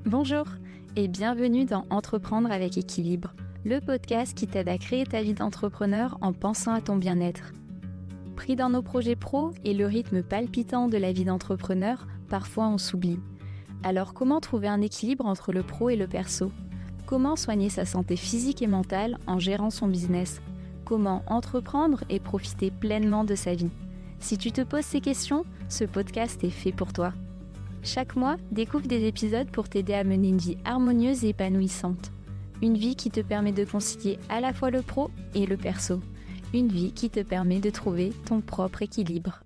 Bonjour et bienvenue dans Entreprendre avec équilibre, le podcast qui t'aide à créer ta vie d'entrepreneur en pensant à ton bien-être. Pris dans nos projets pro et le rythme palpitant de la vie d'entrepreneur, parfois on s'oublie. Alors comment trouver un équilibre entre le pro et le perso? Comment soigner sa santé physique et mentale en gérant son business? Comment entreprendre et profiter pleinement de sa vie? Si tu te poses ces questions, ce podcast est fait pour toi. Chaque mois, découvre des épisodes pour t'aider à mener une vie harmonieuse et épanouissante. Une vie qui te permet de concilier à la fois le pro et le perso. Une vie qui te permet de trouver ton propre équilibre.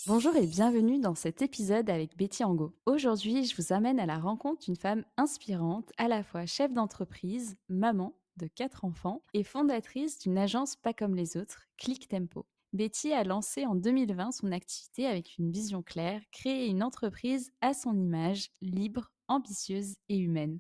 Bonjour et bienvenue dans cet épisode avec Betty Angot. Aujourd'hui, je vous amène à la rencontre d'une femme inspirante, à la fois chef d'entreprise, maman de 4 enfants et fondatrice d'une agence pas comme les autres, Click Tempo. Betty a lancé en 2020 son activité avec une vision claire, créer une entreprise à son image, libre, ambitieuse et humaine.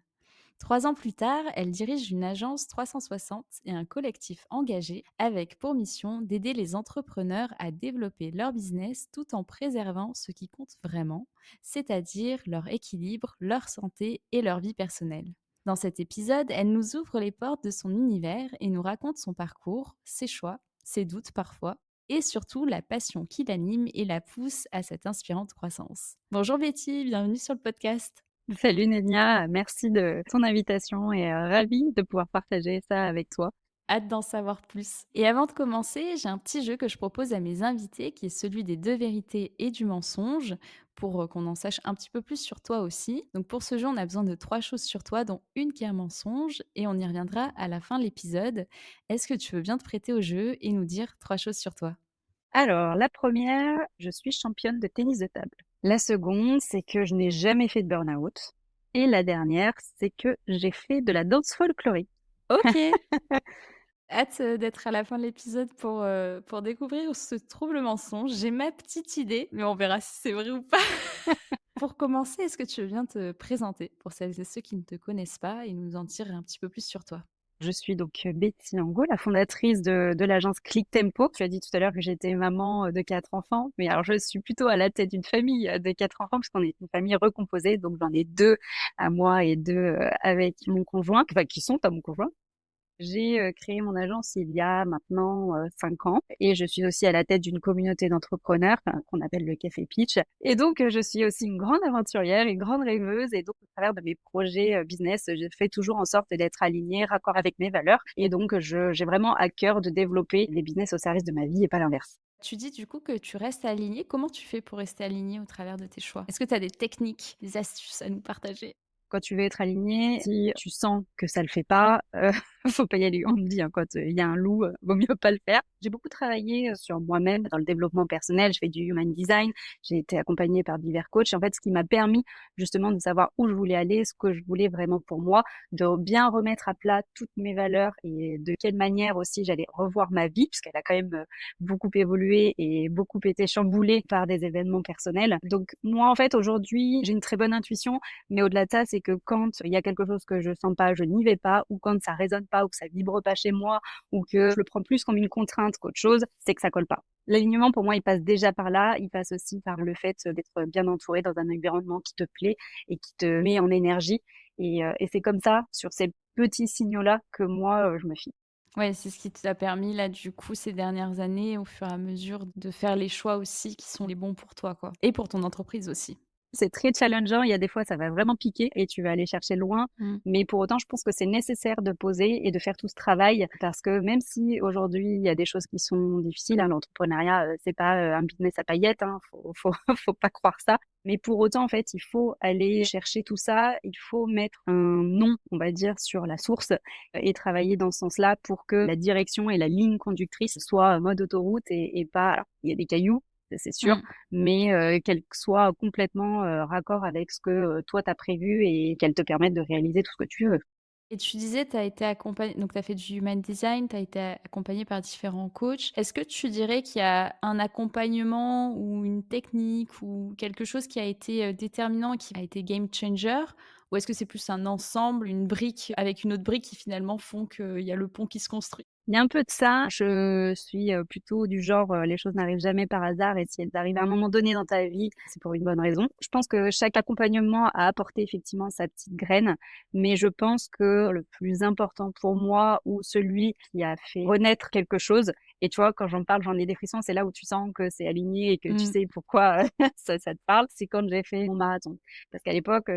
3 ans plus tard, elle dirige une agence 360 et un collectif engagé avec pour mission d'aider les entrepreneurs à développer leur business tout en préservant ce qui compte vraiment, c'est-à-dire leur équilibre, leur santé et leur vie personnelle. Dans cet épisode, elle nous ouvre les portes de son univers et nous raconte son parcours, ses choix, ses doutes parfois, et surtout la passion qui l'anime et la pousse à cette inspirante croissance. Bonjour Betty, bienvenue sur le podcast. Salut Nénia, merci de ton invitation et ravie de pouvoir partager ça avec toi. Hâte d'en savoir plus. Et avant de commencer, j'ai un petit jeu que je propose à mes invités, qui est celui des 2 vérités et du mensonge, pour qu'on en sache un petit peu plus sur toi aussi. Donc pour ce jeu, on a besoin de 3 choses sur toi, dont une qui est un mensonge, et on y reviendra à la fin de l'épisode. Est-ce que tu veux bien te prêter au jeu et nous dire 3 choses sur toi? Alors, la première, je suis championne de tennis de table. La seconde, c'est que je n'ai jamais fait de burn-out. Et la dernière, c'est que j'ai fait de la danse folklorique. OK, hâte, d'être à la fin de l'épisode pour découvrir où se trouve le mensonge. J'ai ma petite idée, mais on verra si c'est vrai ou pas. Pour commencer, est-ce que tu veux bien te présenter pour celles et ceux qui ne te connaissent pas et nous en dire un petit peu plus sur toi? Je suis donc Betty Angot, la fondatrice de l'agence Click Tempo. Tu as dit tout à l'heure que j'étais maman de 4 enfants, mais alors je suis plutôt à la tête d'une famille de 4 enfants, puisqu'on est une famille recomposée, donc j'en ai deux à moi et deux avec mon conjoint, enfin qui sont à mon conjoint. J'ai créé mon agence il y a maintenant 5 ans et je suis aussi à la tête d'une communauté d'entrepreneurs qu'on appelle le Café Pitch. Et donc, je suis aussi une grande aventurière, une grande rêveuse. Et donc, au travers de mes projets business, je fais toujours en sorte d'être alignée, raccord avec mes valeurs. Et donc, j'ai vraiment à cœur de développer les business au service de ma vie et pas l'inverse. Tu dis du coup que tu restes alignée. Comment tu fais pour rester alignée au travers de tes choix? Est-ce que tu as des techniques, des astuces à nous partager? Quand tu veux être aligné, si tu sens que ça le fait pas, faut pas y aller. On me dit, hein, quand il y a un loup, vaut mieux pas le faire. J'ai beaucoup travaillé sur moi-même dans le développement personnel. Je fais du human design. J'ai été accompagnée par divers coachs. En fait, ce qui m'a permis justement de savoir où je voulais aller, ce que je voulais vraiment pour moi, de bien remettre à plat toutes mes valeurs et de quelle manière aussi j'allais revoir ma vie, puisqu'elle a quand même beaucoup évolué et beaucoup été chamboulée par des événements personnels. Donc moi, en fait, aujourd'hui, j'ai une très bonne intuition, mais au-delà de ça, c'est que quand il y a quelque chose que je sens pas, je n'y vais pas, ou quand ça résonne pas, ou que ça vibre pas chez moi, ou que je le prends plus comme une contrainte qu'autre chose, c'est que ça colle pas. L'alignement, pour moi, il passe déjà par là. Il passe aussi par le fait d'être bien entouré dans un environnement qui te plaît et qui te met en énergie. Et c'est comme ça, sur ces petits signaux-là, que moi, je me fie. Ouais, c'est ce qui t'a permis là, du coup, ces dernières années, au fur et à mesure, de faire les choix aussi qui sont les bons pour toi, quoi, et pour ton entreprise aussi. C'est très challengeant. Il y a des fois, ça va vraiment piquer et tu vas aller chercher loin. Mmh. Mais pour autant, je pense que c'est nécessaire de poser et de faire tout ce travail parce que même si aujourd'hui, il y a des choses qui sont difficiles, hein, l'entrepreneuriat, c'est pas un business à paillettes, hein, faut pas croire ça. Mais pour autant, en fait, il faut aller chercher tout ça. Il faut mettre un nom, on va dire, sur la source et travailler dans ce sens-là pour que la direction et la ligne conductrice soient en mode autoroute et pas, alors, il y a des cailloux, ça, c'est sûr, Mmh. mais qu'elle soit complètement raccord avec ce que toi, tu as prévu et qu'elle te permette de réaliser tout ce que tu veux. Et tu disais, tu as été accompagnée, donc tu as fait du human design, tu as été accompagnée par différents coachs. Est-ce que tu dirais qu'il y a un accompagnement ou une technique ou quelque chose qui a été, déterminant et qui a été game changer? Ou est-ce que c'est plus un ensemble, une brique avec une autre brique qui finalement font qu'il y a le pont qui se construit? Il y a un peu de ça. Je suis, plutôt du genre, les choses n'arrivent jamais par hasard et si elles arrivent à un moment donné dans ta vie, c'est pour une bonne raison. Je pense que chaque accompagnement a apporté effectivement sa petite graine, mais je pense que le plus important pour moi ou celui qui a fait renaître quelque chose et tu vois, quand j'en parle, j'en ai des frissons, c'est là où tu sens que c'est aligné et que tu Mmh. sais pourquoi, ça te parle, c'est quand j'ai fait mon marathon. Parce qu'à l'époque,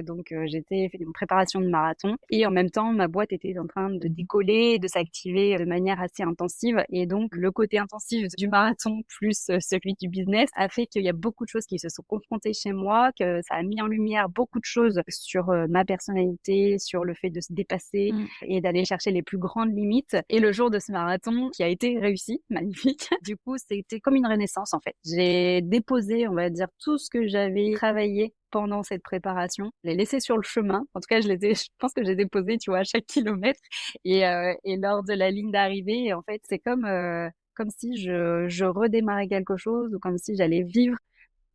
j'étais fait une préparation de marathon et en même temps, ma boîte était en train de décoller, de s'activer de manière assez intensive. Et donc, le côté intensif du marathon plus celui du business a fait qu'il y a beaucoup de choses qui se sont confrontées chez moi, que ça a mis en lumière beaucoup de choses sur ma personnalité, sur le fait de se dépasser Mmh. et d'aller chercher les plus grandes limites. Et le jour de ce marathon, qui a été réussi, magnifique, du coup, c'était comme une renaissance en fait. J'ai déposé, on va dire, tout ce que j'avais travaillé pendant cette préparation, je l'ai laissé sur le chemin. En tout cas, je pense que j'ai déposé, tu vois, à chaque kilomètre et lors de la ligne d'arrivée. Et en fait, c'est comme si je redémarrais quelque chose ou comme si j'allais vivre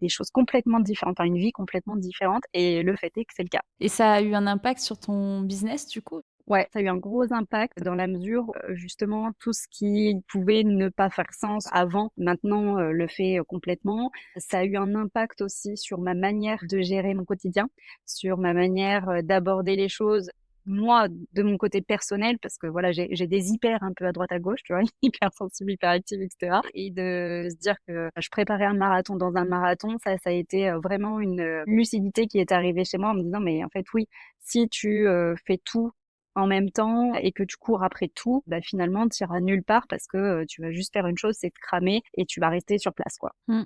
des choses complètement différentes, enfin une vie complètement différente. Et le fait est que c'est le cas. Et ça a eu un impact sur ton business, du coup? Ouais, ça a eu un gros impact dans la mesure, justement tout ce qui pouvait ne pas faire sens avant, maintenant, le fait, complètement. Ça a eu un impact aussi sur ma manière de gérer mon quotidien, sur ma manière, d'aborder les choses, moi, de mon côté personnel, parce que voilà, j'ai des hyper un peu à droite à gauche, tu vois? Hypersensible, hyperactive et cetera et de se dire que je préparais un marathon dans un marathon, ça a été, vraiment une, lucidité qui est arrivée chez moi en me disant: «Mais en fait, oui, si tu, fais tout en même temps et que tu cours après tout, bah, finalement, tu iras nulle part parce que, tu vas juste faire une chose, c'est te cramer et tu vas rester sur place, quoi. Mmh.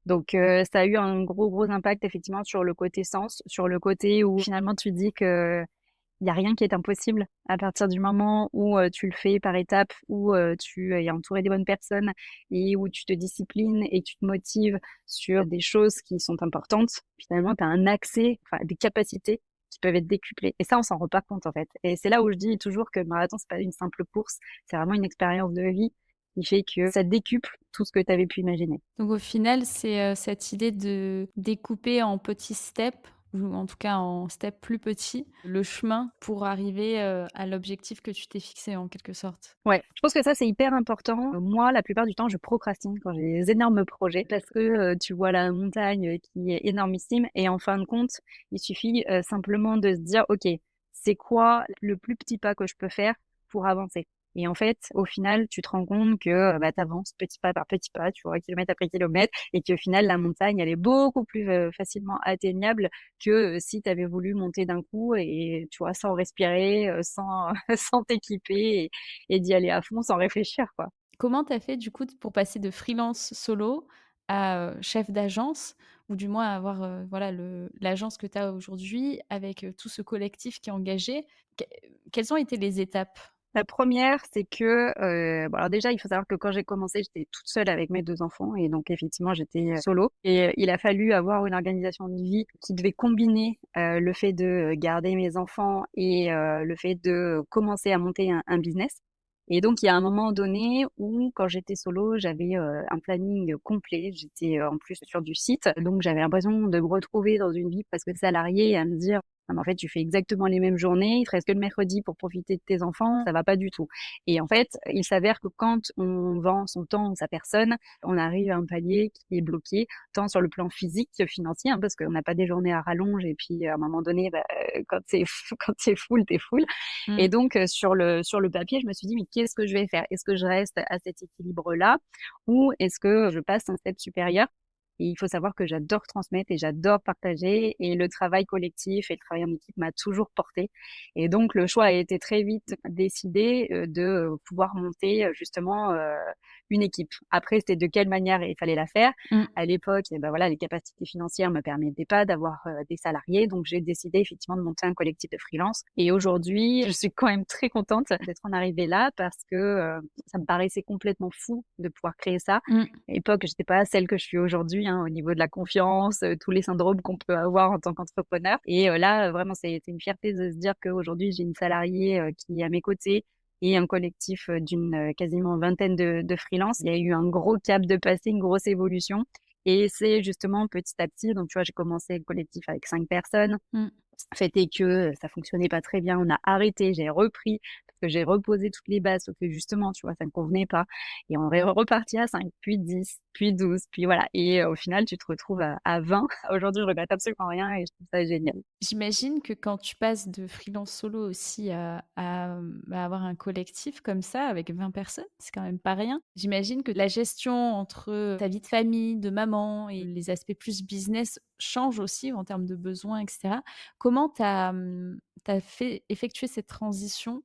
Donc ça a eu un gros impact effectivement sur le côté sens, sur le côté où finalement tu dis que il y a rien qui est impossible à partir du moment où, tu le fais par étapes, où, tu es entouré des bonnes personnes et où tu te disciplines et tu te motives sur des choses qui sont importantes. Finalement, tu as un accès, enfin des capacités qui peuvent être décuplées et ça, on s'en rend pas compte, en fait et c'est là où je dis toujours que le marathon, c'est pas une simple course, c'est vraiment une expérience de vie qui fait que ça décuple tout ce que tu avais pu imaginer. Donc au final, c'est, cette idée de découper en petits steps ou en tout cas en steps plus petits, le chemin pour arriver, à l'objectif que tu t'es fixé en quelque sorte. Ouais, je pense que ça, c'est hyper important. Moi, la plupart du temps, je procrastine quand j'ai des énormes projets parce que, tu vois la montagne, qui est énormissime et en fin de compte, il suffit, simplement de se dire: «OK, c'est quoi le plus petit pas que je peux faire pour avancer?» Et en fait, au final, tu te rends compte que, bah, tu avances petit pas par petit pas, tu vois, kilomètre après kilomètre et qu'au final, la montagne, elle est beaucoup plus, facilement atteignable que, si tu avais voulu monter d'un coup et tu vois, sans respirer, sans sans t'équiper et d'y aller à fond sans réfléchir, quoi. Comment tu as fait du coup pour passer de freelance solo à, chef d'agence ou du moins avoir, voilà l'agence que tu as aujourd'hui avec, tout ce collectif qui est engagé? Que Quelles ont été les étapes? La première, c'est que, bon alors déjà, il faut savoir que quand j'ai commencé, j'étais toute seule avec mes 2 enfants et donc effectivement, j'étais, solo et il a fallu avoir une organisation de vie qui devait combiner, le fait de, garder mes enfants et le fait de commencer à monter un business et donc il y a un moment donné où quand j'étais solo, j'avais, un planning complet. J'étais, en plus sur du site, donc j'avais l'impression de me retrouver dans une vie presque salariée et à me dire: «Ah mais en fait, tu fais exactement les mêmes journées, il te reste que le mercredi pour profiter de tes enfants, ça va pas du tout» et en fait, il s'avère que quand on vend son temps ou sa personne, on arrive à un palier qui est bloqué, tant sur le plan physique que financier, hein, parce qu'on n'a pas des journées à rallonge et puis à un moment donné, bah, quand c'est quand tu full, tu full et Mmh. donc sur le papier, je me suis dit: «Mais qu'est-ce que je vais faire? Est-ce que je reste à cet équilibre-là ou est-ce que je passe un step supérieur?» Et il faut savoir que j'adore transmettre et j'adore partager et le travail collectif et le travail en équipe m'a toujours portée et donc le choix a été très vite décidé, de, pouvoir monter, justement, une équipe. Après, c'était de quelle manière il fallait la faire. Mmh. À l'époque et bah, voilà, les capacités financières me permettaient pas d'avoir, des salariés, donc j'ai décidé effectivement de monter un collectif de freelance et aujourd'hui, je suis quand même très contente d'être en arrivée là parce que, ça me paraissait complètement fou de pouvoir créer ça. Mmh. À l'époque, j'étais pas celle que je suis aujourd'hui, hein, au niveau de la confiance, tous les syndromes qu'on peut avoir en tant qu'entrepreneur et là, vraiment, c'est une fierté de se dire qu'aujourd'hui, j'ai une salariée, qui est à mes côtés et un collectif, d'une, quasiment vingtaine de freelances. Il y a eu un gros cap de passer, une grosse évolution et c'est justement petit à petit donc tu vois, j'ai commencé le collectif avec 5 personnes. Mmh. Fait est que, ça fonctionnait pas très bien, on a arrêté, j'ai repris que j'ai reposé toutes les bases, sauf que justement, tu vois, ça ne convenait pas. Et on est reparti à 5, puis 10, puis 12, puis voilà. Et au final, tu te retrouves à 20. Aujourd'hui, je regrette absolument rien et je trouve ça génial. J'imagine que quand tu passes de freelance solo aussi à avoir un collectif comme ça avec 20 personnes, c'est quand même pas rien. J'imagine que la gestion entre ta vie de famille, de maman et les aspects plus business change aussi en termes de besoins et cetera. Comment tu as, fait effectué cette transition,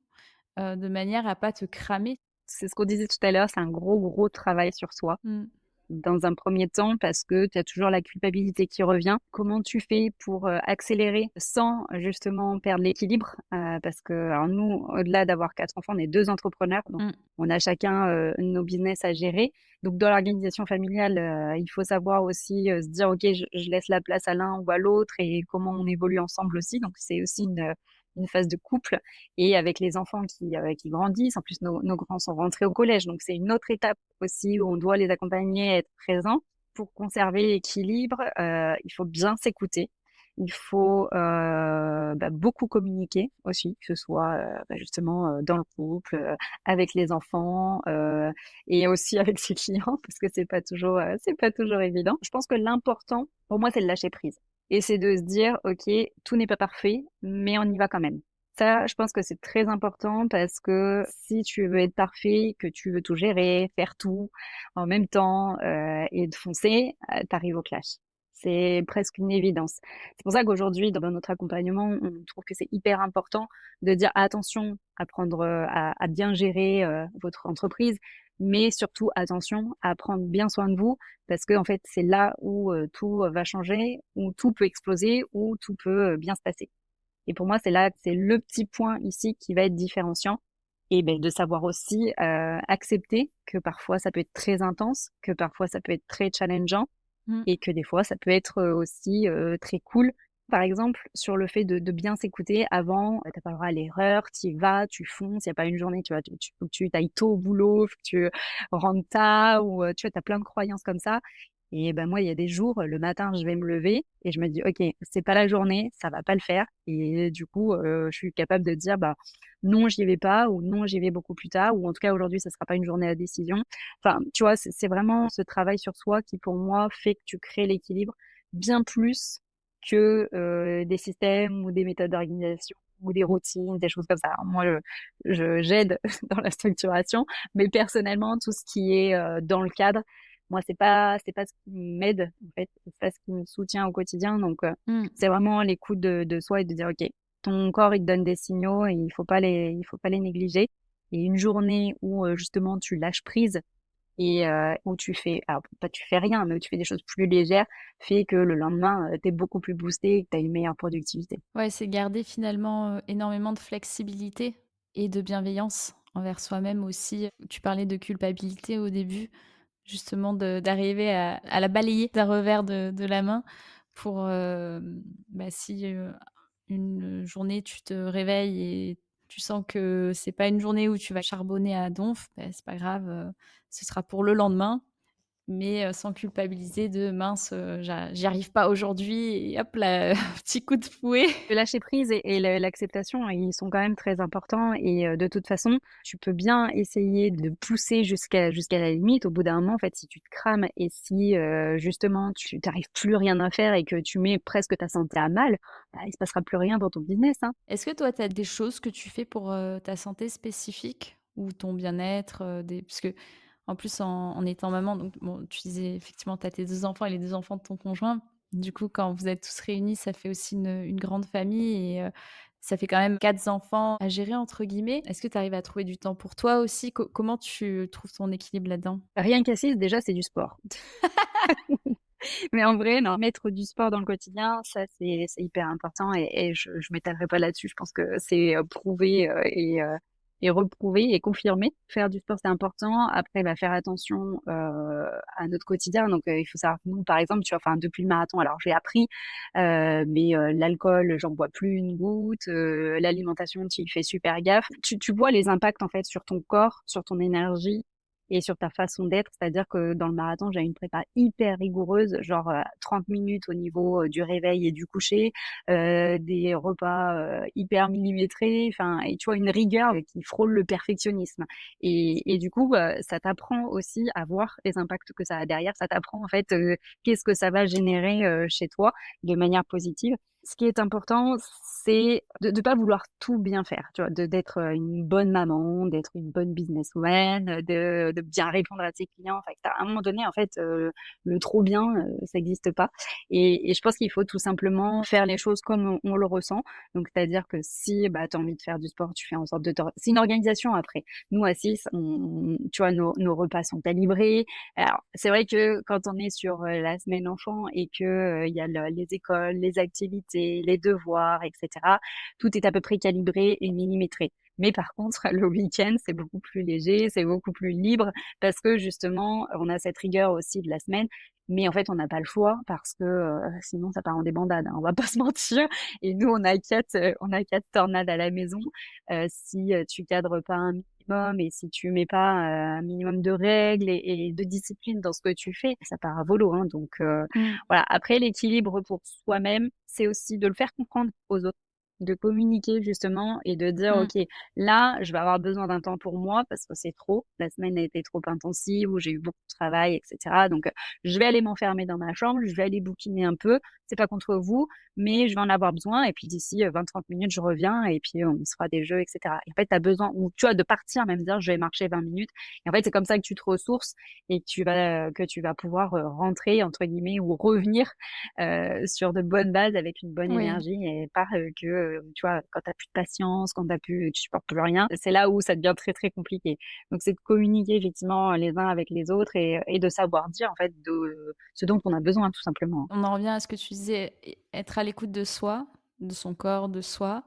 de manière à pas te cramer? C'est ce qu'on disait tout à l'heure, c'est un gros, gros travail sur soi. Mmh. Dans un premier temps, parce que tu as toujours la culpabilité qui revient. Comment tu fais pour accélérer sans justement perdre l'équilibre? Parce que alors nous, au-delà d'avoir 4 enfants, on est 2 entrepreneurs, donc Mmh. on a chacun nos business à gérer. Donc dans l'organisation familiale, il faut savoir aussi se dire: «OK, je laisse la place à l'un ou à l'autre» et comment on évolue ensemble aussi. Donc c'est aussi une phase de couple et avec les enfants qui grandissent. En plus, nos grands sont rentrés au collège, donc c'est une autre étape aussi où on doit les accompagner, être présents. Pour conserver l'équilibre, il faut bien s'écouter. Il faut beaucoup communiquer aussi, que ce soit justement dans le couple, avec les enfants et aussi avec ses clients, parce que c'est pas toujours évident. Je pense que l'important, pour moi, c'est de lâcher prise. Et c'est de se dire, OK, tout n'est pas parfait, mais on y va quand même. Ça, je pense que c'est très important parce que si tu veux être parfait, que tu veux tout gérer, faire tout en même temps et de foncer, tu au clash. C'est presque une évidence. C'est pour ça qu'aujourd'hui, dans notre accompagnement, on trouve que c'est hyper important de dire attention à prendre, à bien gérer votre entreprise, mais surtout attention à prendre bien soin de vous parce que en fait, c'est là où tout va changer, où tout peut exploser, où tout peut bien se passer. Et pour moi, c'est là, c'est le petit point ici qui va être différenciant. Et ben, de savoir aussi accepter que parfois ça peut être très intense, que parfois ça peut être très challengeant Mmh. et que des fois ça peut être aussi très cool. Par exemple, sur le fait de bien s'écouter avant, t'as pas le droit à l'erreur, tu y vas, tu fonces, il y a pas une journée, tu vois, faut que tu ailles tôt au boulot, faut que tu rentres tard ou tu vois, tu as plein de croyances comme ça. Et ben moi, il y a des jours, le matin, je vais me lever et je me dis: «OK, c'est pas la journée, ça va pas le faire» et du coup, je suis capable de dire: «Bah, non, j'y vais pas» ou «Non, j'y vais beaucoup plus tard» ou en tout cas, aujourd'hui, ça sera pas une journée à décision. Enfin, tu vois, c'est vraiment ce travail sur soi qui, pour moi, fait que tu crées l'équilibre bien plus que, des systèmes ou des méthodes d'organisation ou des routines, des choses comme ça. Alors moi, je j'aide dans la structuration, mais personnellement, tout ce qui est, dans le cadre, moi, c'est pas ce qui m'aide, en fait, c'est pas ce qui me soutient au quotidien. Donc, Mmh. c'est vraiment l'écoute de soi et de dire: «OK, ton corps, il te donne des signaux et il faut pas les négliger» et une journée où, justement, tu lâches prise et où tu fais alors pas tu fais rien, mais où tu fais des choses plus légères, fait que le lendemain, tu es beaucoup plus boosté et que tu as une meilleure productivité. Ouais, c'est garder finalement, énormément de flexibilité et de bienveillance envers soi-même aussi. Tu parlais de culpabilité au début, justement d'arriver à la balayer d'un revers de la main pour, si, une journée tu te réveilles et tu sens que c'est pas une journée où tu vas charbonner à donf, bah, c'est pas grave, ce sera pour le lendemain. Mais sans culpabiliser de: «Mince, j'y arrive pas aujourd'hui» et hop là, petit coup de fouet. Le lâcher prise et l'acceptation, ils sont quand même très importants et de toute façon, tu peux bien essayer de pousser jusqu'à la limite. Au bout d'un moment, en fait, si tu te crames et si, justement tu n'arrives plus rien à faire et que tu mets presque ta santé à mal, bah, il se passera plus rien dans ton business, hein. Est-ce que toi, tu as des choses que tu fais pour, ta santé spécifique ou ton bien-être, des parce qu'en plus en étant maman donc bon, tu disais effectivement tu as tes 2 enfants et les 2 enfants de ton conjoint. Du coup, quand vous êtes tous réunis, ça fait aussi une grande famille et ça fait quand même 4 enfants à «gérer» entre guillemets. Est-ce que tu arrives à trouver du temps pour toi aussi? Comment tu trouves ton équilibre là-dedans? Rien qu'à déjà, c'est du sport. Mais en vrai, non, mettre du sport dans le quotidien, ça, c'est hyper important et je m'étalerai pas là-dessus. Je pense que c'est, prouvé, et reprouvé et confirmé. Faire du sport, c'est important. Après, bah, faire attention, à notre quotidien. Donc, il faut savoir que nous, par exemple, tu vois, enfin, depuis le marathon, alors j'ai appris, mais, l'alcool, j'en bois plus une goutte, l'alimentation, tu y fais super gaffe. Tu vois les impacts, en fait, sur ton corps, sur ton énergie et sur ta façon d'être. C'est-à-dire que dans le marathon, j'ai une prépa hyper rigoureuse, genre 30 minutes au niveau du réveil et du coucher, des repas hyper millimétrés, enfin, et tu vois, une rigueur qui frôle le perfectionnisme. Et du coup, ça t'apprend aussi à voir les impacts que ça a derrière. Ça t'apprend en fait qu'est-ce que ça va générer chez toi de manière positive. Ce qui est important, c'est de ne pas vouloir tout bien faire, tu vois, d'être une bonne maman, d'être une bonne businesswoman, de bien répondre à tes clients. Enfin, à un moment donné, en fait, le trop bien, ça n'existe pas. Et je pense qu'il faut tout simplement faire les choses comme on le ressent. Donc, c'est-à-dire que si bah, tu as envie de faire du sport, tu fais en sorte de... C'est une organisation après. Nous, à 6, tu vois, nos repas sont calibrés. Alors, c'est vrai que quand on est sur la semaine enfant et que il y a les écoles, les activités, les devoirs, etc., tout est à peu près calibré et millimétré. Mais par contre, le week-end, c'est beaucoup plus léger, c'est beaucoup plus libre parce que justement, on a cette rigueur aussi de la semaine. Mais en fait, on n'a pas le choix parce que sinon, ça part en débandade, hein, on va pas se mentir. Et nous, on a quatre tornades à la maison. Si tu cadres pas un minimum et si tu mets pas un minimum de règles et de discipline dans ce que tu fais, ça part à volo, hein. Donc Mmh. voilà. Après, l'équilibre pour soi-même, c'est aussi de le faire comprendre aux autres, de communiquer justement et de dire, Mmh. OK, là, je vais avoir besoin d'un temps pour moi parce que c'est trop. La semaine a été trop intensive ou j'ai eu beaucoup de travail, etc. Donc, je vais aller m'enfermer dans ma chambre, je vais aller bouquiner un peu. C'est pas contre vous, mais je vais en avoir besoin. Et puis d'ici 20-30 minutes, je reviens et puis on se fera des jeux, etc. Et en fait, tu as besoin, ou tu vois, de partir, même dire, je vais marcher 20 minutes. Et en fait, c'est comme ça que tu te ressources et que tu vas pouvoir rentrer, entre guillemets, ou revenir sur de bonnes bases avec une bonne Oui. énergie et pas tu vois, quand tu plus de patience, quand tu supportes plus rien, c'est là où ça devient très, très compliqué. Donc, c'est de communiquer effectivement les uns avec les autres et de savoir dire, en fait, de ce dont on a besoin, tout simplement. On en revient à ce que tu disais, être à l'écoute de soi, de son corps, de soi,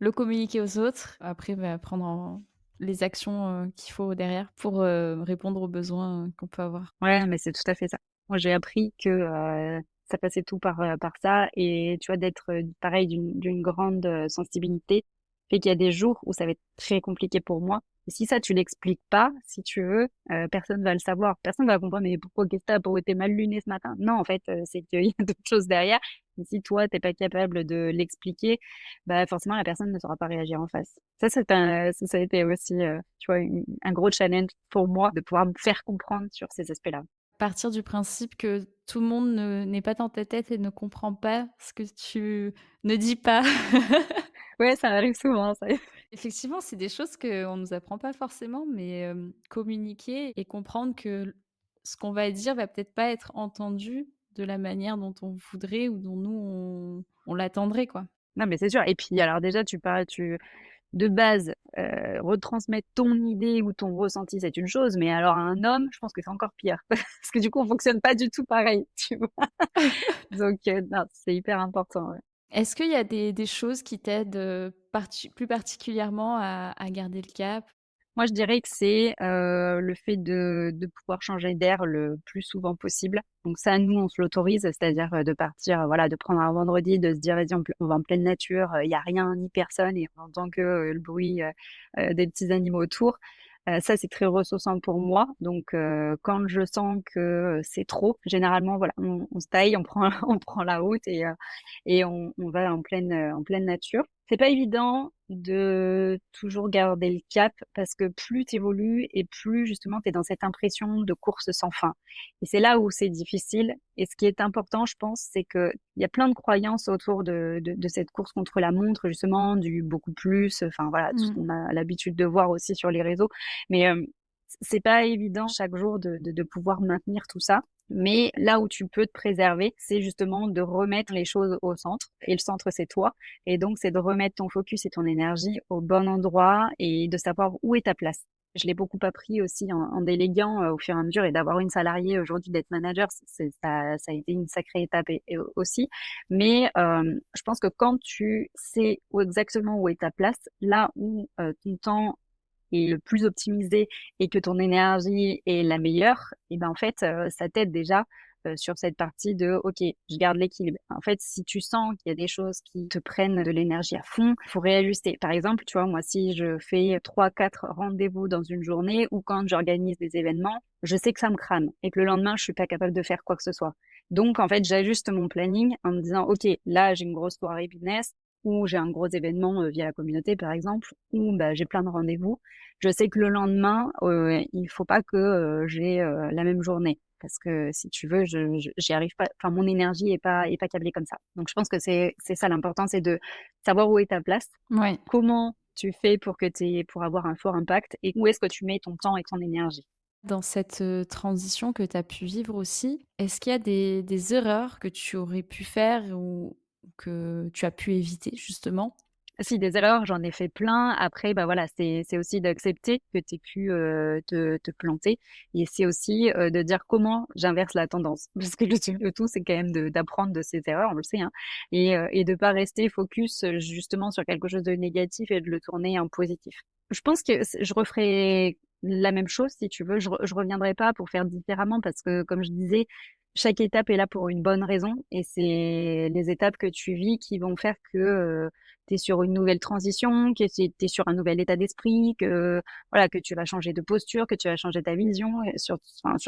le communiquer aux autres, après, bah, prendre en les actions, qu'il faut derrière pour, répondre aux besoins, qu'on peut avoir. Ouais, mais c'est tout à fait ça. Moi, j'ai appris que ça passait tout par ça et tu vois, d'être pareil d'une grande sensibilité fait qu'il y a des jours où ça va être très compliqué pour moi. Et si ça, tu l'expliques pas, si tu veux, personne va le savoir. Personne va comprendre, mais pourquoi qu'est-ce que t'as, pourquoi t'es mal luné ce matin? Non, en fait, c'est qu'il y a d'autres choses derrière. Et si toi, t'es pas capable de l'expliquer, bah forcément, la personne ne saura pas réagir en face. Ça a été aussi, tu vois, un gros challenge pour moi de pouvoir me faire comprendre sur ces aspects-là. Partir du principe que tout le monde ne n'est pas dans ta tête et ne comprend pas ce que tu ne dis pas. Ouais, ça arrive souvent, ça. Effectivement, c'est des choses qu'on nous apprend pas forcément, mais communiquer et comprendre que ce qu'on va dire va peut-être pas être entendu de la manière dont on voudrait ou dont nous on l'attendrait, quoi. Non, mais c'est sûr. Et puis, alors déjà, de base, retransmettre ton idée ou ton ressenti, c'est une chose, mais alors à un homme, je pense que c'est encore pire. Parce que du coup, on fonctionne pas du tout pareil, tu vois? Donc, non, c'est hyper important, ouais. Est-ce qu'il y a des choses qui t'aident, plus particulièrement à garder le cap? Moi, je dirais que c'est, le fait de pouvoir changer d'air le plus souvent possible. Donc ça, nous, on se l'autorise, c'est-à-dire, de partir, voilà, de prendre un vendredi, de se dire: «Vas-y, on va en pleine nature, il y a rien ni personne et on entend que, le bruit, des petits animaux autour». Ça, c'est très ressourçant pour moi. Donc quand je sens que, c'est trop, généralement, voilà, on se taille, on prend on prend la route et on va en pleine nature. C'est pas évident de toujours garder le cap parce que plus tu évolues et plus justement tu es dans cette impression de course sans fin. Et c'est là où c'est difficile. Et ce qui est important, je pense, c'est qu'il y a plein de croyances autour de cette course contre la montre, justement, du beaucoup plus, enfin voilà, tout ce Mmh. qu'on a l'habitude de voir aussi sur les réseaux. Mais c'est pas évident chaque jour de pouvoir maintenir tout ça. Mais là où tu peux te préserver, c'est justement de remettre les choses au centre. Et le centre, c'est toi. Et donc, c'est de remettre ton focus et ton énergie au bon endroit et de savoir où est ta place. Je l'ai beaucoup appris aussi en déléguant au fur et à mesure et d'avoir une salariée aujourd'hui, d'être manager, ça a été une sacrée étape aussi. Mais je pense que quand tu sais exactement où est ta place, là où ton temps est le plus optimisé et que ton énergie est la meilleure, et ben en fait, ça t'aide déjà sur cette partie de: «OK, je garde l'équilibre». En fait, si tu sens qu'il y a des choses qui te prennent de l'énergie à fond, il faut réajuster. Par exemple, tu vois, moi, si je fais 3, 4 rendez-vous dans une journée ou quand j'organise des événements, je sais que ça me crame et que le lendemain, je suis pas capable de faire quoi que ce soit. Donc en fait, j'ajuste mon planning en me disant: «OK, là, j'ai une grosse soirée business ou j'ai un gros événement, via la communauté, par exemple, ou bah, j'ai plein de rendez-vous». Je sais que le lendemain, il faut pas que, j'ai, la même journée parce que si tu veux, je j'y arrive pas, enfin mon énergie est pas câblée comme ça. Donc je pense que c'est ça l'important, c'est de savoir où est ta place, Ouais. comment tu fais pour avoir un fort impact et où est-ce que tu mets ton temps et ton énergie. Dans cette, transition que tu as pu vivre aussi, est-ce qu'il y a des erreurs que tu aurais pu faire ou que tu as pu éviter justement? Si, des erreurs, j'en ai fait plein. Après, bah, voilà, c'est aussi d'accepter que tu aies pu, te planter et c'est aussi, de dire comment j'inverse la tendance. Parce que le tout, c'est quand même d'apprendre de ses erreurs, on le sait, hein, et de pas rester focus, justement sur quelque chose de négatif et de le tourner en positif. Je pense que je referai la même chose si tu veux. Je reviendrai pas pour faire différemment parce que comme je disais, chaque étape est là pour une bonne raison et c'est les étapes que tu vis qui vont faire que, tu es sur une nouvelle transition, que tu es sur un nouvel état d'esprit, que voilà, que tu vas changer de posture, que tu vas changer ta vision et sur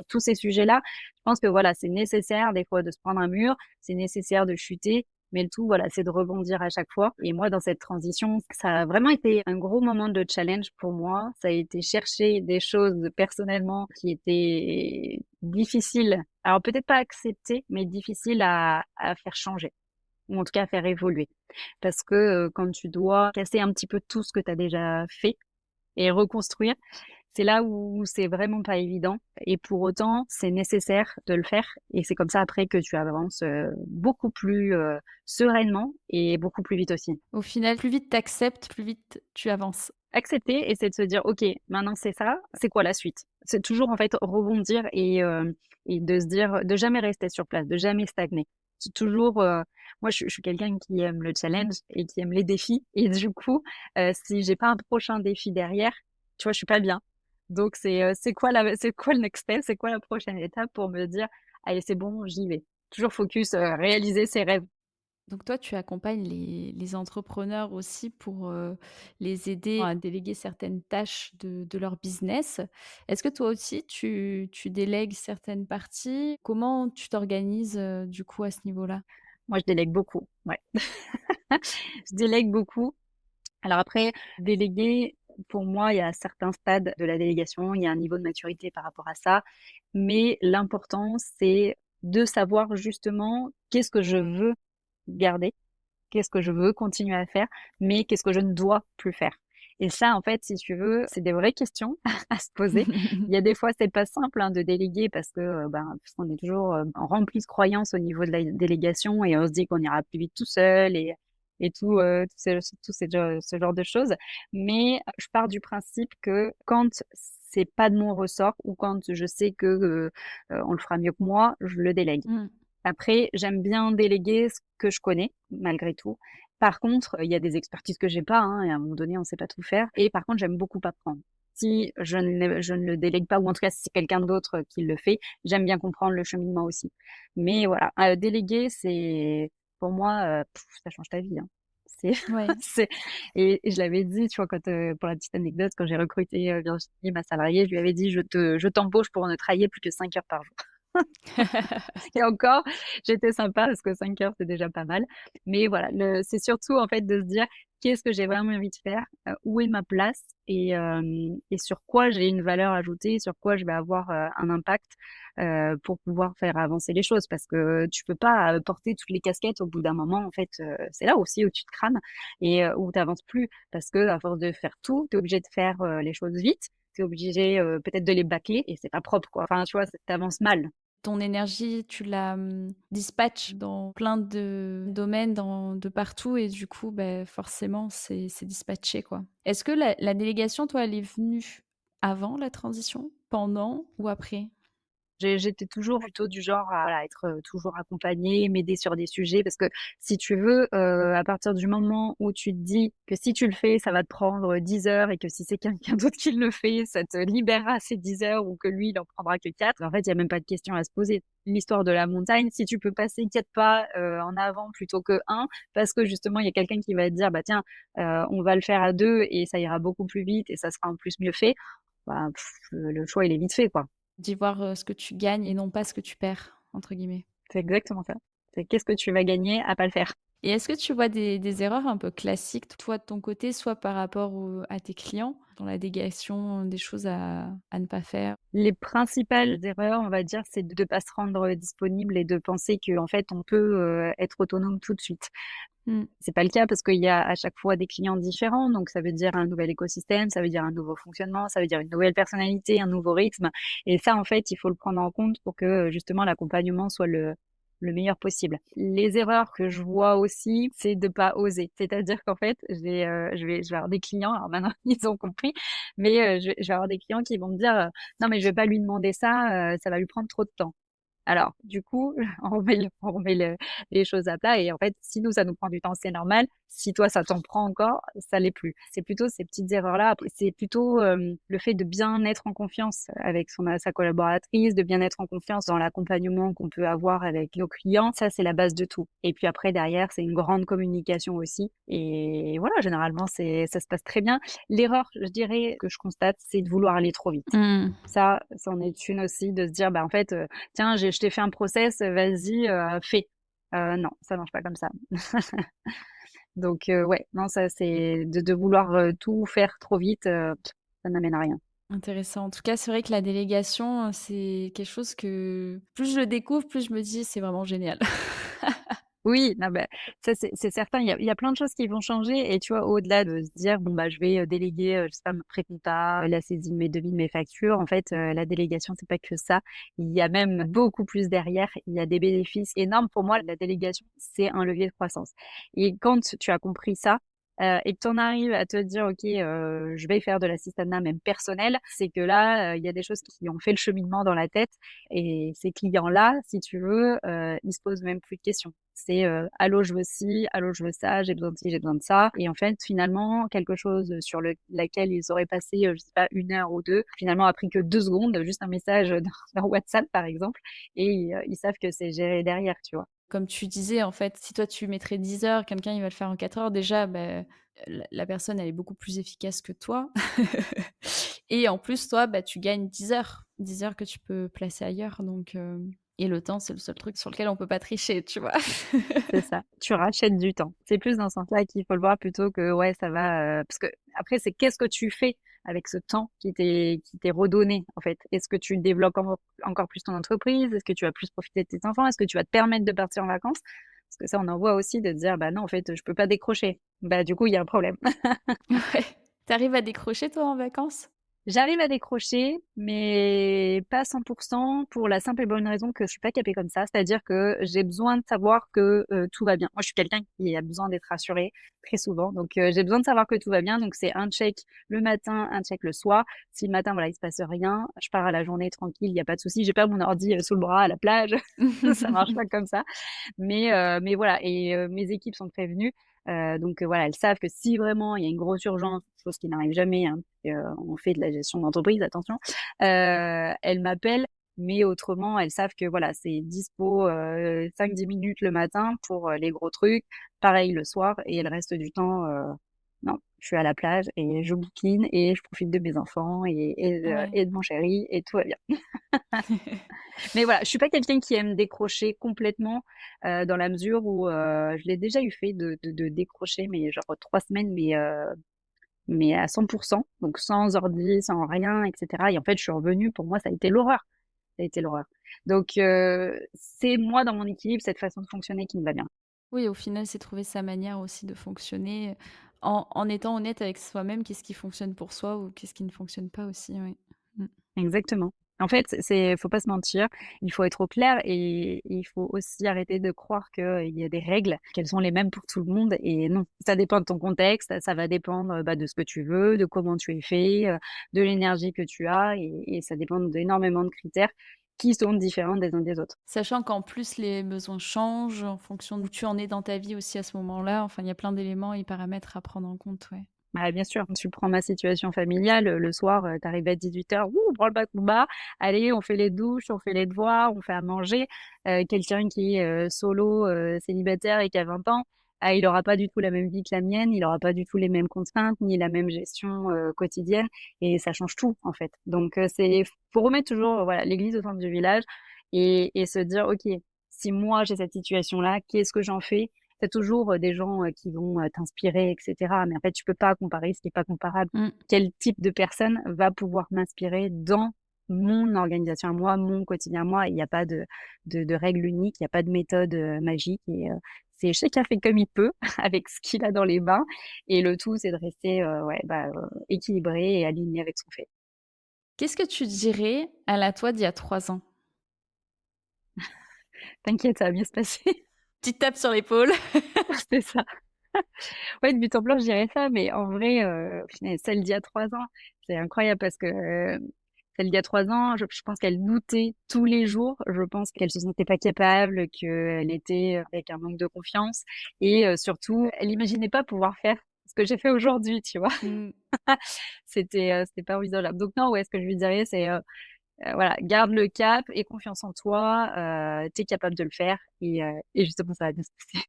tous ces sujets-là. Je pense que voilà, c'est nécessaire des fois de se prendre un mur, c'est nécessaire de chuter, mais le tout, voilà, c'est de rebondir à chaque fois. Et moi, dans cette transition, ça a vraiment été un gros moment de challenge pour moi. Ça a été chercher des choses personnellement qui étaient difficiles. Alors peut-être pas accepter, mais difficiles à faire changer ou en tout cas à faire évoluer. Parce que, quand tu dois casser un petit peu tout ce que tu as déjà fait et reconstruire, c'est là où c'est vraiment pas évident et pour autant, c'est nécessaire de le faire et c'est comme ça après que tu avances, beaucoup plus, sereinement et beaucoup plus vite aussi. Au final, plus vite tu acceptes, plus vite tu avances. Accepter et c'est de se dire: «OK, maintenant c'est ça, c'est quoi la suite?» C'est toujours en fait rebondir et de se dire de jamais rester sur place, de jamais stagner. C'est toujours, moi je suis quelqu'un qui aime le challenge et qui aime les défis et du coup, si j'ai pas un prochain défi derrière, tu vois, je suis pas bien. Donc c'est quoi le next step? C'est quoi la prochaine étape pour me dire: «Allez, c'est bon, j'y vais». Toujours focus, réaliser ses rêves. Donc toi, tu accompagnes les entrepreneurs aussi pour, les aider à déléguer certaines tâches de leur business. Est-ce que toi aussi tu délègues certaines parties? Comment tu t'organises, du coup à ce niveau-là? Moi, je délègue beaucoup, ouais. Je délègue beaucoup. Alors après, déléguer, pour moi, il y a certains stades de la délégation, il y a un niveau de maturité par rapport à ça, mais l'important, c'est de savoir justement qu'est-ce que je veux garder, qu'est-ce que je veux continuer à faire, mais qu'est-ce que je ne dois plus faire. Et ça, en fait, si tu veux, c'est des vraies questions à se poser. Il y a des fois, c'est pas simple hein, de déléguer parce que parce qu'on est toujours rempli de croyances au niveau de la délégation et on se dit qu'on ira plus vite tout seul et ce genre de choses. Mais je pars du principe que quand c'est pas de mon ressort ou quand je sais que on le fera mieux que moi, je le délègue. Mmh. Après, j'aime bien déléguer ce que je connais, malgré tout. Par contre, il y a des expertises que j'ai pas, hein, et à un moment donné, on sait pas tout faire. Et par contre, j'aime beaucoup apprendre. Si je ne le délègue pas, ou en tout cas, si c'est quelqu'un d'autre qui le fait, j'aime bien comprendre le cheminement aussi. Mais voilà, déléguer, c'est pour moi, ça change ta vie, hein. C'est Ouais. c'est et je l'avais dit, tu vois, quand, pour la petite anecdote, quand j'ai recruté, Virginie, ma salariée, je lui avais dit: Je t'embauche pour ne travailler plus que 5 heures par jour». Et encore, j'étais sympa parce que 5 heures, c'est déjà pas mal. Mais voilà, c'est surtout en fait de se dire: «Qu'est-ce que j'ai vraiment envie de faire? Où est ma place? Et sur quoi j'ai une valeur ajoutée? Sur quoi je vais avoir, un impact?» Pour pouvoir faire avancer les choses. Parce que tu peux pas, porter toutes les casquettes au bout d'un moment en fait, c'est là aussi où tu te crames et où tu avances plus. Parce que à force de faire tout, tu es obligé de faire, les choses vite. Tu es obligé, peut-être de les bâcler et c'est pas propre quoi. Enfin, tu vois, tu avances mal. Ton énergie, tu la, dispatches dans plein de domaines, de partout et du coup, beh, forcément, c'est dispatché, quoi. Est-ce que la délégation, toi, elle est venue avant la transition, pendant ou après? J'étais toujours plutôt du genre à voilà, être, toujours accompagnée, m'aider sur des sujets parce que si tu veux, à partir du moment où tu te dis que si tu le fais, ça va te prendre 10 heures et que si c'est quelqu'un d'autre qui le fait, ça te libérera ces 10 heures ou que lui, il en prendra que 4. En fait, il y a même pas de question à se poser. L'histoire de la montagne, si tu peux passer 4 pas, en avant plutôt que un, parce que justement, il y a quelqu'un qui va te dire: «Bah tiens, on va le faire à 2 et ça ira beaucoup plus vite et ça sera en plus mieux fait», bah, le choix, il est vite fait, quoi. D'y voir, ce que tu gagnes et non pas ce que tu «perds» entre guillemets. C'est exactement ça. C'est qu'est-ce que tu vas gagner à pas le faire? Et est-ce que tu vois des erreurs un peu classiques, toi, de ton côté, soit par rapport à tes clients, dans la délégation, des choses à ne pas faire? Les principales erreurs, on va dire, c'est de pas se rendre disponible et de penser qu'en fait, on peut, être autonome tout de suite. Mmh. C'est pas le cas parce qu'il y a à chaque fois des clients différents, donc ça veut dire un nouvel écosystème, ça veut dire un nouveau fonctionnement, ça veut dire une nouvelle personnalité, un nouveau rythme et ça, en fait, il faut le prendre en compte pour que, justement l'accompagnement soit le meilleur possible. Les erreurs que je vois aussi, c'est de pas oser. C'est-à-dire qu'en fait, je vais avoir des clients, alors maintenant ils ont compris, mais je vais avoir des clients qui vont me dire, «Non mais je vais pas lui demander ça, ça va lui prendre trop de temps». Alors, du coup, on remet les choses à plat et en fait, si nous, ça nous prend du temps, c'est normal. Si toi, ça t'en prend encore, ça l'est plus. C'est plutôt ces petites erreurs-là. Après, c'est plutôt, le fait de bien être en confiance avec sa collaboratrice, de bien être en confiance dans l'accompagnement qu'on peut avoir avec nos clients. Ça, c'est la base de tout. Et puis après, derrière, c'est une grande communication aussi et voilà, généralement, ça se passe très bien. L'erreur, je dirais, que je constate, c'est de vouloir aller trop vite. Mmh. Ça en est une aussi de se dire: «Bah, en fait, tiens, je t'ai fait un process, vas-y, fais». Non, ça marche pas comme ça. Donc ouais, non, ça c'est de vouloir, tout faire trop vite, ça n'amène à rien. Intéressant. En tout cas, c'est vrai que la délégation, c'est quelque chose que plus je le découvre, plus je me dis: «C'est vraiment génial». Oui, non, bah, ça c'est certain. Il y a plein de choses qui vont changer et tu vois, au-delà de se dire: «Bon, bah, je vais, déléguer, je sais pas, ma pré-compta, la saisie de mes devis, de mes factures». En fait, la délégation, c'est pas que ça. Il y a même beaucoup plus derrière. Il y a des bénéfices énormes. Pour moi, la délégation, c'est un levier de croissance et quand tu as compris ça, et que tu en arrives à te dire: «OK, je vais faire de l'assistanat même personnel», c'est que là, il y a des choses qui ont fait le cheminement dans la tête et ces clients-là, si tu veux, ils se posent même plus de questions. C'est, «Allô, je veux ci, allô, je veux ça, j'ai besoin de ci, j'ai besoin de ça» et en fait, finalement, quelque chose sur laquelle ils auraient passé, je sais pas, 1 heure ou 2, finalement a pris que 2 secondes, juste un message, dans WhatsApp, par exemple et ils savent que c'est géré derrière, tu vois? Comme tu disais, en fait, si toi tu mettrais 10 heures, quelqu'un il va le faire en 4 heures, déjà, la personne elle est beaucoup plus efficace que toi et en plus toi, tu gagnes 10 heures. 10 heures que tu peux placer ailleurs donc et le temps, c'est le seul truc sur lequel on peut pas tricher, tu vois? C'est ça, tu rachètes du temps. C'est plus dans ce sens-là qu'il faut le voir plutôt que ouais, ça va, parce que après c'est qu'est-ce que tu fais avec ce temps qui t'est redonné, en fait? Est-ce que tu développes encore plus ton entreprise? Est-ce que tu vas plus profiter de tes enfants? Est-ce que tu vas te permettre de partir en vacances? Parce que ça, on en voit aussi de dire: «Bah non, en fait, je peux pas décrocher». Bah, du coup, il y a un problème. Ouais. Tu arrives à décrocher toi en vacances? J'arrive à décrocher, mais pas à 100 pour la simple et bonne raison que je suis pas capée comme ça. C'est-à-dire que j'ai besoin de savoir que, tout va bien. Moi, je suis quelqu'un qui a besoin d'être rassuré très souvent, donc j'ai besoin de savoir que tout va bien. Donc c'est un check le matin, un check le soir. Si le matin, voilà, il se passe rien, je pars à la journée tranquille, il y a pas de souci. J'ai pas mon ordi, sous le bras à la plage. Ça marche pas comme ça. Mais voilà et mes équipes sont prévenues, donc voilà, elles savent que si vraiment il y a une grosse urgence, chose qui n'arrive jamais, hein, on fait de la gestion d'entreprise, attention, elles m'appellent, mais autrement, elles savent que voilà, c'est dispo, 5-10 minutes le matin pour, les gros trucs, pareil le soir et le reste du temps, non, je suis à la plage et je bouquine et je profite de mes enfants Ouais. et de mon chéri et tout va bien. Mais voilà, je suis pas quelqu'un qui aime décrocher complètement, dans la mesure où, je l'ai déjà eu fait de décrocher, mais genre 3 semaines, mais à 100 donc sans ordi, sans rien et cetera et en fait, je suis revenue, pour moi, ça a été l'horreur. Ça a été l'horreur. Donc c'est moi, dans mon équilibre, cette façon de fonctionner qui me va bien. Oui, au final, c'est trouver sa manière aussi de fonctionner, en étant honnête avec soi-même, qu'est-ce qui fonctionne pour soi ou qu'est-ce qui ne fonctionne pas aussi, oui. Mmh. Exactement. En fait, faut pas se mentir, il faut être au clair et il faut aussi arrêter de croire qu'il y a des règles, qu'elles sont les mêmes pour tout le monde et non. Ça dépend de ton contexte, ça va dépendre, bah, de ce que tu veux, de comment tu es fait, de l'énergie que tu as et ça dépend d'énormément de critères qui sont différents des uns des autres. Sachant qu'en plus les besoins changent en fonction d'où tu en es dans ta vie aussi à ce moment-là. Enfin, il y a plein d'éléments et paramètres à prendre en compte, ouais. Bah, bien sûr, tu prends ma situation familiale, le soir, tu arrives à 18:00, ouh, branle-bas-combat, allez, on fait les douches, on fait les devoirs, on fait à manger. Quelqu'un qui est, solo, célibataire et qui a 20 ans, ah, il aura pas du tout la même vie que la mienne, il aura pas du tout les mêmes contraintes, ni la même gestion, quotidienne et ça change tout, en fait. Donc c'est faut remettre toujours, voilà, l'église au centre du village et se dire: «OK, si moi j'ai cette situation-là, qu'est-ce que j'en fais?» Tu toujours, des gens, qui vont, t'inspirer et cetera, mais en fait, tu peux pas comparer ce qui est pas comparable. Mmh. Quel type de personne va pouvoir m'inspirer dans mon organisation à moi, mon quotidien à moi? Il y a pas de règle unique, il y a pas de méthode, magique et c'est chacun fait comme il peut avec ce qu'il a dans les mains et le tout, c'est de rester, ouais, équilibré et aligné avec ce qu'on fait. Qu'est-ce que tu dirais à la toi d'il y a 3 ans? T'inquiète, ça va bien se passer. Petite tape sur l'épaule. C'est ça. Ouais, de but en blanc, je dirais ça, mais en vrai, punaise, celle d'il y a 3 ans, c'est incroyable parce que, celle d'il y a 3 ans, je pense qu'elle doutait tous les jours. Je pense qu'elle se sentait pas capable, qu'elle était avec un manque de confiance et surtout, elle imaginait pas pouvoir faire ce que j'ai fait aujourd'hui, tu vois? Mmh. C'était pas envisageable. Donc non, ouais, ce que je lui dirais, c'est, voilà, garde le cap, aie confiance en toi, tu es capable de le faire et justement, ça va bien se passer.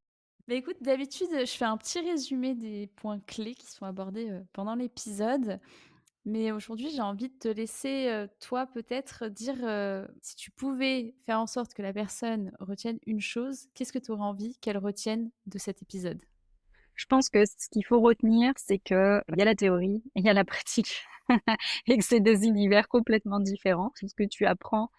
Bah, écoute, d'habitude, je fais un petit résumé des points clés qui sont abordés, pendant l'épisode. Mais aujourd'hui, j'ai envie de te laisser, toi, peut-être dire, si tu pouvais faire en sorte que la personne retienne une chose, qu'est-ce que tu aurais envie qu'elle retienne de cet épisode? Je pense que ce qu'il faut retenir, c'est qu'il y a la théorie et il y a la pratique et que c'est des univers complètement différents. Tout ce que tu apprends,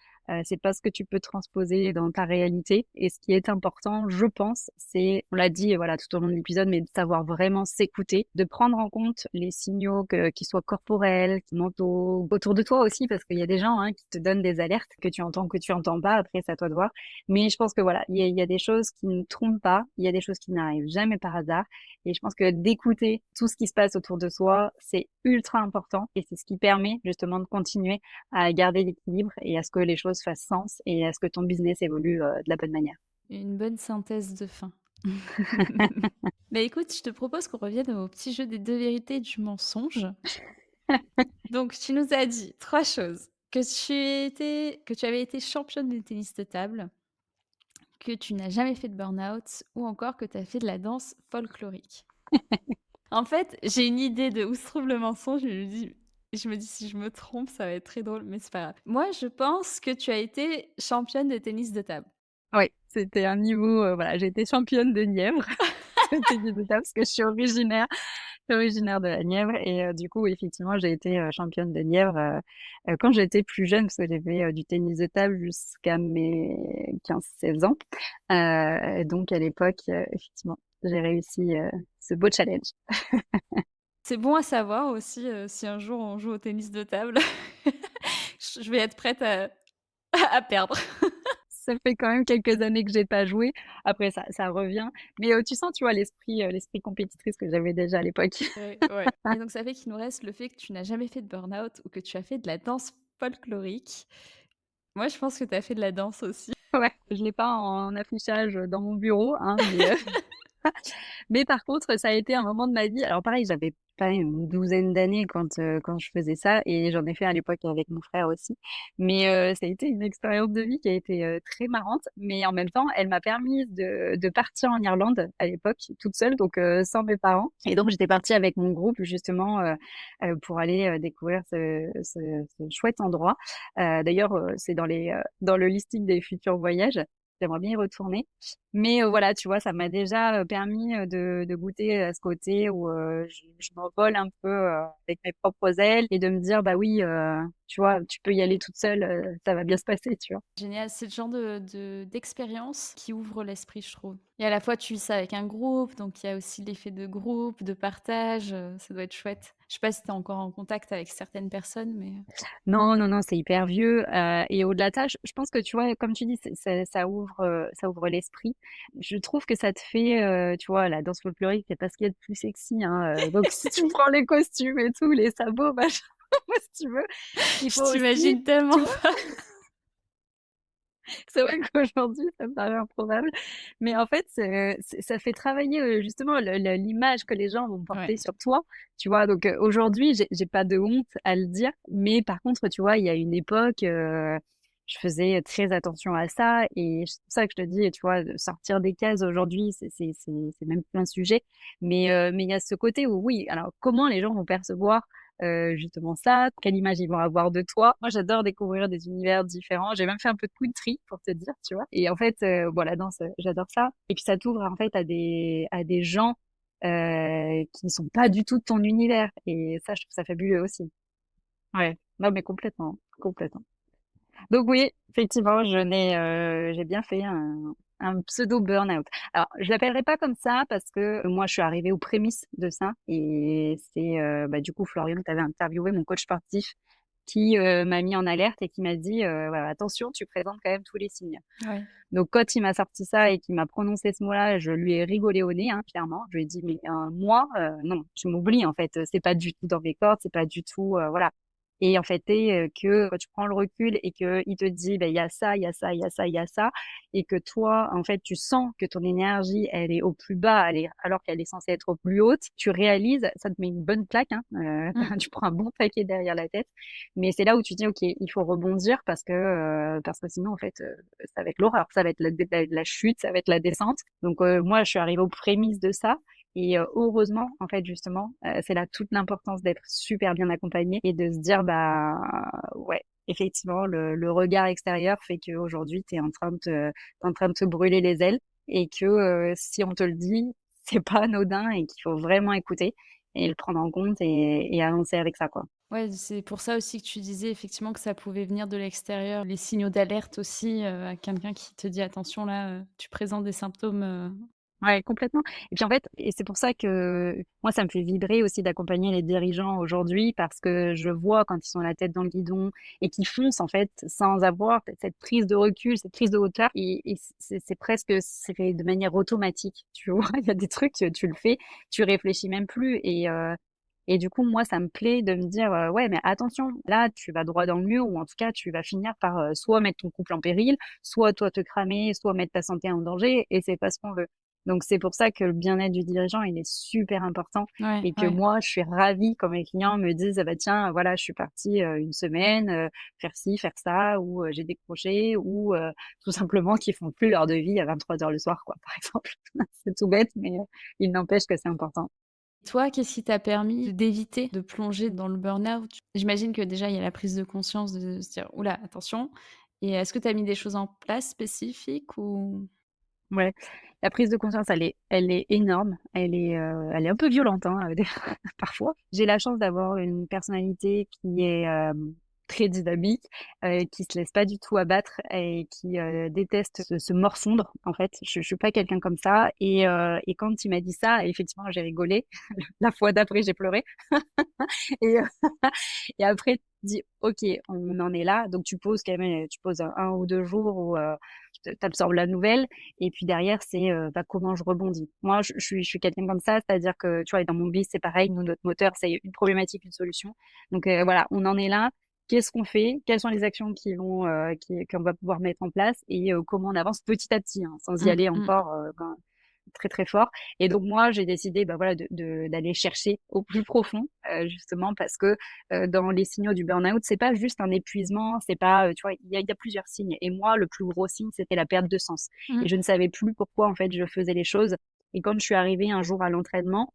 c'est pas ce que tu peux transposer dans ta réalité et ce qui est important, je pense, c'est on l'a dit, voilà, tout au long de l'épisode, mais de savoir vraiment s'écouter, de prendre en compte les signaux qu'ils soient corporels, mentaux, autour de toi aussi, parce qu'il y a des gens, hein, qui te donnent des alertes que tu entends ou que tu entends pas. Après, c'est à toi de voir. Mais je pense que voilà, il y a des choses qui ne trompent pas, il y a des choses qui n'arrivent jamais par hasard et je pense que d'écouter tout ce qui se passe autour de soi, c'est ultra important et c'est ce qui permet justement de continuer à garder l'équilibre et à ce que les choses fassent sens et à ce que ton business évolue, de la bonne manière. Une bonne synthèse de fin. Bah, écoute, je te propose qu'on revienne au petit jeu des 2 vérités et du mensonge. Donc tu nous as dit 3 choses: que tu avais été championne de tennis de table, que tu n'as jamais fait de burn-out ou encore que tu as fait de la danse folklorique. En fait, j'ai une idée de où se trouve le mensonge, je me dis: «Si je me trompe, ça va être très drôle», mais c'est pas grave. Moi, je pense que tu as été championne de tennis de table. Oui, c'était un niveau, voilà, j'ai été championne de Nièvre, de tennis de table parce que je suis originaire de la Nièvre et du coup, oui, effectivement, j'ai été, championne de Nièvre, quand j'étais plus jeune parce que j'ai fait, du tennis de table jusqu'à mes 15-16 ans. Donc à l'époque, effectivement, j'ai réussi, ce beau challenge. C'est bon à savoir aussi, si un jour on joue au tennis de table, je vais être prête à à perdre. Ça fait quand même quelques années que j'ai pas joué. Après ça revient, mais tu sens, tu vois, l'esprit compétitrice que j'avais déjà à l'époque. Ouais, ouais, et donc ça fait qu'il nous reste le fait que tu n'as jamais fait de burn-out ou que tu as fait de la danse folklorique. Moi, je pense que tu as fait de la danse aussi. Ouais, je l'ai pas en affichage, dans mon bureau, hein, mais par contre, ça a été un moment de ma vie alors pareil, j'avais pas une douzaine d'années quand je faisais ça et j'en ai fait à l'époque avec mon frère aussi. Mais ça a été une expérience de vie qui a été, très marrante, mais en même temps, elle m'a permis de partir en Irlande à l'époque, toute seule, donc sans mes parents et donc j'étais partie avec mon groupe justement, pour aller, découvrir ce chouette endroit. D'ailleurs, c'est dans le listing des futurs voyages. J'aimerais bien y retourner. Mais voilà, tu vois, ça m'a déjà, permis, de goûter à ce côté où, je m'envole un peu, avec mes propres ailes et de me dire: «Bah oui, tu vois, tu peux y aller toute seule, ça va bien se passer», tu vois? Génial, c'est le genre d'expérience qui ouvre l'esprit, je trouve. Et à la fois, tu vis ça avec un groupe, donc il y a aussi l'effet de groupe, de partage, ça doit être chouette. Je sais pas si tu es encore en contact avec certaines personnes, mais Non, non, non, c'est hyper vieux, et au-delà de ça, je pense que, tu vois, comme tu dis, ça ouvre l'esprit. Je trouve que ça te fait, tu vois, la danse folklorique, c'est pas ce qu'il y a de plus sexy, hein, donc si tu prends les costumes et tout, les sabots, machin, si tu veux, il je faut aussi, t'imagine tellement tu vois? C'est vrai qu'aujourd'hui, ça me paraît improbable, mais en fait, ça fait travailler, justement l'image que les gens vont Ouais. porter sur toi, tu vois? Donc, aujourd'hui, j'ai pas de honte à le dire, mais par contre, tu vois, il y a une époque, je faisais très attention à ça et c'est pour ça que je te dis, tu vois, de sortir des cases aujourd'hui, c'est même plus un sujet, mais il y a ce côté où oui, alors comment les gens vont percevoir justement ça, quelle image ils vont avoir de toi. Moi, j'adore découvrir des univers différents. J'ai même fait un peu de country pour te dire, tu vois. Et en fait, bon, la danse, j'adore ça. Et puis ça t'ouvre en fait à des gens qui ne sont pas du tout de ton univers. Et ça, je trouve ça fabuleux aussi. Ouais, non, mais complètement, complètement. Donc oui, effectivement, j'ai bien fait un pseudo burn-out. Alors, je l'appellerai pas comme ça parce que moi, je suis arrivée aux prémices de ça et c'est bah, du coup Florian, tu avais interviewé mon coach sportif qui m'a mis en alerte et qui m'a dit voilà, attention, tu présentes quand même tous les signes. Ouais. Donc quand il m'a sorti ça et qu'il m'a prononcé ce mot-là, je lui ai rigolé au nez, hein, clairement. Je lui ai dit mais moi, non, tu m'oublies en fait. C'est pas du tout dans mes cordes, c'est pas du tout, voilà. Et en fait, que quand tu prends le recul et que il te dit, ben il y a ça, il y a ça, il y a ça, il y a ça, et que toi, en fait, tu sens que ton énergie, elle est au plus bas, alors qu'elle est censée être au plus haute, tu réalises, ça te met une bonne claque, hein, Mmh. tu prends un bon paquet derrière la tête, mais c'est là où tu dis, ok, il faut rebondir parce que sinon, en fait, ça va être l'horreur, ça va être la chute, ça va être la descente. Donc moi, je suis arrivée aux prémices de ça. Et heureusement, en fait, justement, c'est là toute l'importance d'être super bien accompagné et de se dire, bah ouais, effectivement, le regard extérieur fait qu'aujourd'hui, t'es en train de te brûler les ailes et que si on te le dit, c'est pas anodin et qu'il faut vraiment écouter et le prendre en compte et avancer avec ça, quoi. Ouais, c'est pour ça aussi que tu disais effectivement que ça pouvait venir de l'extérieur, les signaux d'alerte aussi, à quelqu'un qui te dit: «Attention là, tu présentes des symptômes». Ouais, complètement. Et puis en fait, et c'est pour ça que moi, ça me fait vibrer aussi d'accompagner les dirigeants aujourd'hui parce que je vois quand ils sont la tête dans le guidon et qu'ils foncent en fait sans avoir cette prise de recul, cette prise de hauteur. Et c'est presque, c'est fait de manière automatique. Tu vois, il y a des trucs, tu le fais, tu réfléchis même plus. Et du coup, moi, ça me plaît de me dire, ouais, mais attention, là, tu vas droit dans le mur ou en tout cas, tu vas finir par soit mettre ton couple en péril, soit toi te cramer, soit mettre ta santé en danger et c'est pas ce qu'on veut. Donc c'est pour ça que le bien-être du dirigeant, il est super important Ouais, et que ouais. moi, je suis ravie quand mes clients me disent: «Ah bah tiens, voilà, je suis partie, une semaine, faire ci, faire ça» ou «J'ai décroché» ou tout simplement qu'ils font plus leur devis à 23 heures le soir, quoi, par exemple. C'est tout bête, mais il n'empêche que c'est important. Toi, qu'est-ce qui t'a permis d'éviter de plonger dans le burn-out? J'imagine que déjà il y a la prise de conscience de se dire: «Ouh là, attention», et est-ce que tu as mis des choses en place spécifiques ou? Ouais, la prise de conscience, elle est énorme, elle est un peu violente, hein, des parfois. J'ai la chance d'avoir une personnalité qui est, très dynamique, qui se laisse pas du tout abattre et qui, déteste se morfondre, en fait. Je suis pas quelqu'un comme ça et quand il m'a dit ça, effectivement, j'ai rigolé. La fois d'après, j'ai pleuré et et après, tu dis: «OK, on en est là». Donc tu poses quand même, tu poses un ou 2 jours où, tu absorbes la nouvelle et puis derrière, c'est, bah, comment je rebondis. Moi, je suis quelqu'un comme ça, c'est-à-dire que, tu vois, et dans mon business, c'est pareil. Nous, notre moteur, c'est une problématique, une solution. Donc voilà, on en est là. Qu'est-ce qu'on fait? Quelles sont les actions qu'on va pouvoir mettre en place et comment on avance petit à petit, hein, sans y Mmh aller mh. encore, très, très fort. Et donc moi, j'ai décidé, bah, voilà, d'aller chercher au plus profond, justement parce que, dans les signaux du burn-out, c'est pas juste un épuisement, c'est pas, tu vois, il y a plusieurs signes et moi, le plus gros signe, c'était la perte de sens et Mmh. je ne savais plus pourquoi, en fait, je faisais les choses et quand je suis arrivée un jour à l'entraînement,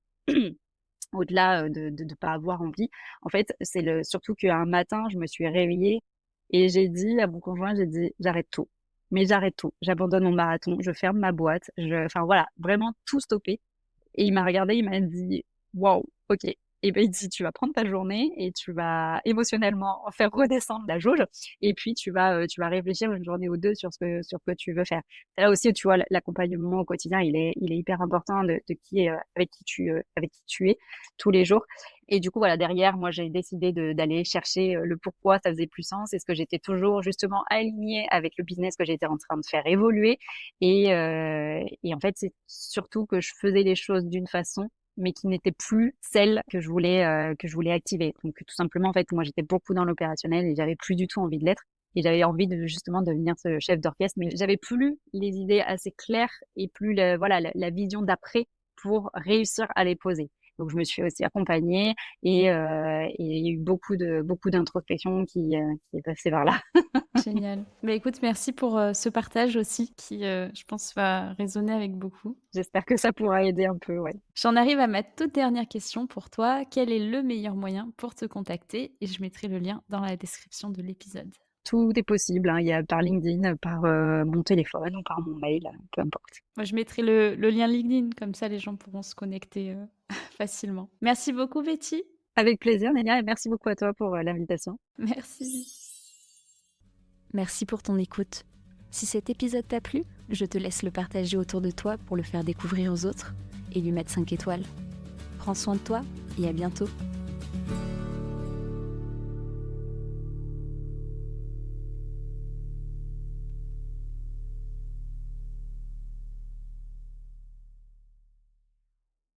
au-delà, de pas avoir envie, en fait, c'est le surtout qu'un matin, je me suis réveillée et j'ai dit à mon conjoint, j'ai dit: «J'arrête tout, mais j'arrête tout. J'abandonne mon marathon, je ferme ma boîte, je» enfin voilà, vraiment tout stopper et il m'a regardé, il m'a dit: «Waouh, OK». Et ben, il dit: «Tu vas prendre ta journée et tu vas émotionnellement faire redescendre la jauge et puis tu vas réfléchir une journée ou 2 sur ce que tu veux faire». Et là aussi, tu vois, l'accompagnement au quotidien, il est hyper important de qui est, avec qui tu es tous les jours. Et du coup, voilà, derrière, moi, j'ai décidé d'aller chercher, le pourquoi ça faisait plus sens. Est-ce que j'étais toujours justement alignée avec le business que j'étais en train de faire évoluer et en fait, c'est surtout que je faisais les choses d'une façon, mais qui n'était plus celle que je voulais activer. Donc tout simplement, en fait, moi, j'étais beaucoup dans l'opérationnel et j'avais plus du tout envie de l'être et j'avais envie de justement devenir ce chef d'orchestre, mais j'avais plus les idées assez claires et plus la vision d'après pour réussir à les poser. Donc je me suis aussi accompagnée et il y a eu beaucoup d'introspection qui est passée par là. Génial. Bah, écoute, merci pour ce partage aussi qui, je pense, va résonner avec beaucoup. J'espère que ça pourra aider un peu, ouais. J'en arrive à ma toute dernière question pour toi. Quel est le meilleur moyen pour te contacter? Et je mettrai le lien dans la description de l'épisode. Tout est possible, hein. Il y a par LinkedIn, par mon téléphone ou par mon mail, peu importe. Moi, je mettrai le lien LinkedIn, comme ça les gens pourront se connecter facilement. Merci beaucoup, Betty. Avec plaisir, Nélia, et merci beaucoup à toi pour l'invitation. Merci. Merci pour ton écoute. Si cet épisode t'a plu, je te laisse le partager autour de toi pour le faire découvrir aux autres et lui mettre 5 étoiles. Prends soin de toi et à bientôt.